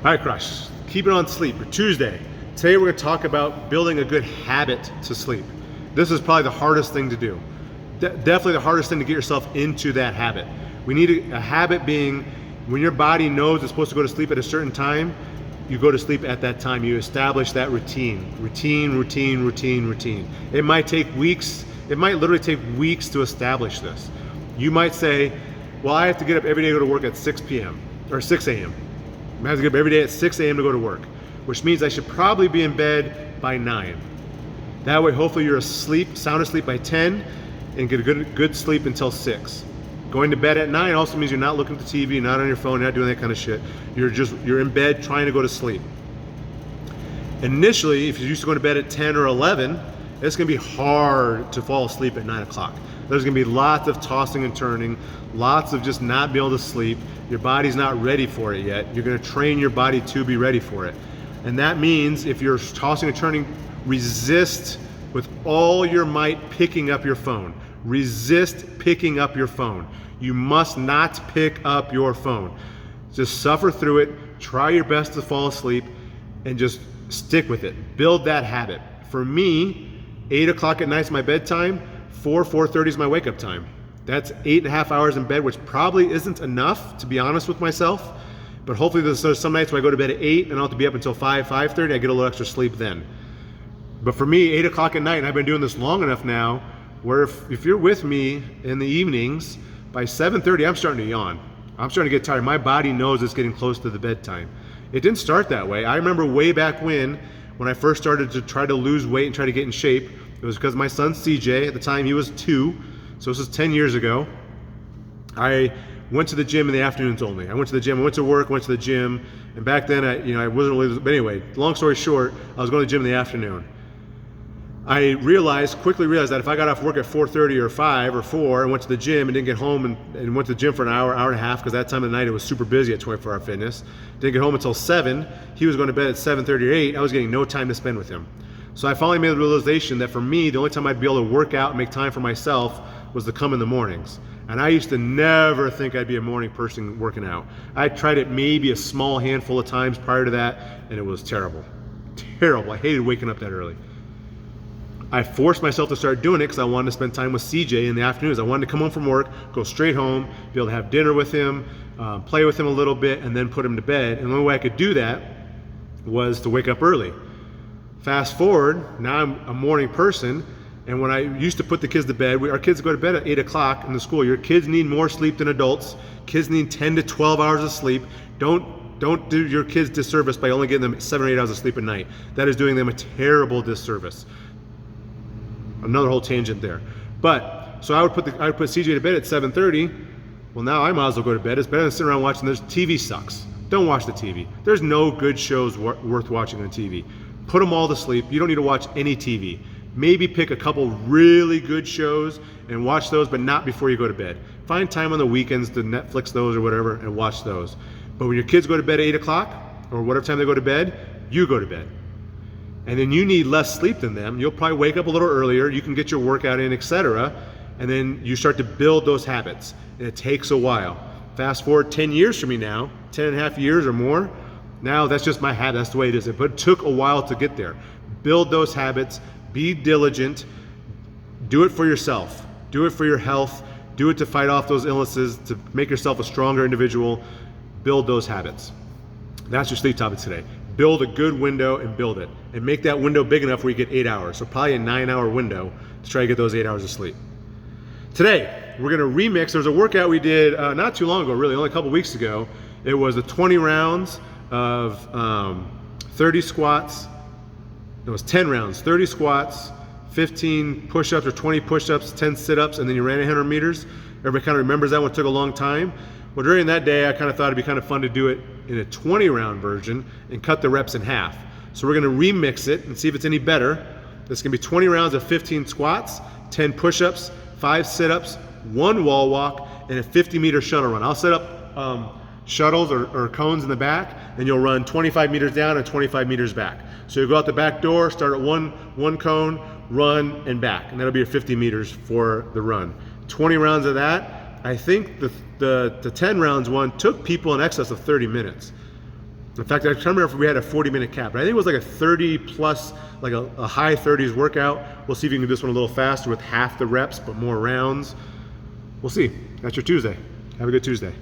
All right, Crush, keep it on sleep for Tuesday. Today we're going to talk about building a good habit to sleep. This is probably the hardest thing to do. Definitely the hardest thing to get yourself into that habit. We need a habit being when your body knows it's supposed to go to sleep at a certain time, you go to sleep at that time. You establish that routine. It might take weeks. It might literally take weeks to establish this. You might say, well, I have to get up every day to go to work at 6 p.m. or 6 a.m. I have to get up every day at 6 a.m. to go to work, which means I should probably be in bed by 9. That way, hopefully you're asleep, sound asleep by 10, and get a good sleep until 6. Going to bed at 9 also means you're not looking at the TV, not on your phone, you're not doing that kind of shit. You're in bed trying to go to sleep. Initially, if you're used to going to bed at 10 or 11, it's gonna be hard to fall asleep at 9 o'clock. There's gonna be lots of tossing and turning, lots of just not being able to sleep. Your body's not ready for it yet. You're gonna train your body to be ready for it. And that means if you're tossing and turning, resist with all your might picking up your phone. Resist picking up your phone. You must not pick up your phone. Just suffer through it, try your best to fall asleep, and just stick with it. Build that habit. For me, 8 o'clock at night is my bedtime, 4:30 is my wake up time. That's 8.5 hours in bed, which probably isn't enough, to be honest with myself. But hopefully there's some nights where I go to bed at 8 and I don't have to be up until 5:30, I get a little extra sleep then. But for me, 8 o'clock at night, and I've been doing this long enough now, where if you're with me in the evenings, by 7:30, I'm starting to yawn. I'm starting to get tired. My body knows it's getting close to the bedtime. It didn't start that way. I remember way back when I first started to try to lose weight and try to get in shape, it was because my son CJ, at the time he was 2, so this is 10 years ago. I went to the gym in the afternoons only. I went to the gym, I went to work, went to the gym, and back then I wasn't really, but anyway, long story short, I was going to the gym in the afternoon. I quickly realized that if I got off work at 4:30 or 5 or 4 and went to the gym and didn't get home and went to the gym for an hour and a half, because that time of the night it was super busy at 24 Hour Fitness, didn't get home until 7, he was going to bed at 7:30 or 8, I was getting no time to spend with him. So I finally made the realization that for me, the only time I'd be able to work out and make time for myself was to come in the mornings. And I used to never think I'd be a morning person working out. I tried it maybe a small handful of times prior to that, and it was terrible. Terrible. I hated waking up that early. I forced myself to start doing it because I wanted to spend time with CJ in the afternoons. I wanted to come home from work, go straight home, be able to have dinner with him, play with him a little bit, and then put him to bed. And the only way I could do that was to wake up early. Fast forward, now I'm a morning person, and when I used to put the kids to bed, our kids go to bed at 8 o'clock in the school year. Kids need more sleep than adults. Kids need 10 to 12 hours of sleep. Don't do your kids disservice by only getting them 7 or 8 hours of sleep at night. That is doing them a terrible disservice. Another whole tangent there. But, so I would put CJ to bed at 7:30. Well, now I might as well go to bed. It's better than sitting around watching this. TV sucks. Don't watch the TV. There's no good shows worth watching on TV. Put them all to sleep. You don't need to watch any TV. Maybe pick a couple really good shows and watch those, but not before you go to bed. Find time on the weekends to Netflix those or whatever and watch those. But when your kids go to bed at 8 o'clock or whatever time they go to bed, you go to bed. And then you need less sleep than them. You'll probably wake up a little earlier, you can get your workout in, etc. And then you start to build those habits. And it takes a while. Fast forward 10 years from me now, 10 and a half years or more, now that's just my habit, that's the way it is. But it took a while to get there. Build those habits, be diligent, do it for yourself, do it for your health, do it to fight off those illnesses, to make yourself a stronger individual, build those habits. That's your sleep topic today. Build a good window and build it. And make that window big enough where you get 8 hours. So probably a 9-hour window to try to get those 8 hours of sleep. Today, we're gonna remix. There's a workout we did not too long ago, really, only a couple weeks ago. It was the 20 rounds of 30 squats. It was 10 rounds, 30 squats, 15 push-ups or 20 push-ups, 10 sit-ups, and then you ran 100 meters. Everybody kind of remembers that one, it took a long time. Well, during that day, I kind of thought it'd be kind of fun to do it in a 20-round version and cut the reps in half. So we're gonna remix it and see if it's any better. It's gonna be 20 rounds of 15 squats, 10 push-ups, 5 sit-ups, 1 wall walk, and a 50-meter shuttle run. I'll set up shuttles or cones in the back, and you'll run 25 meters down and 25 meters back. So you go out the back door, start at one cone, run, and back. And that'll be your 50 meters for the run. 20 rounds of that. I think the 10 rounds one took people in excess of 30 minutes. In fact, I can't remember if we had a 40-minute cap, but I think it was like a 30 plus, like a high 30s workout. We'll see if you can do this one a little faster with half the reps, but more rounds. We'll see. That's your Tuesday. Have a good Tuesday.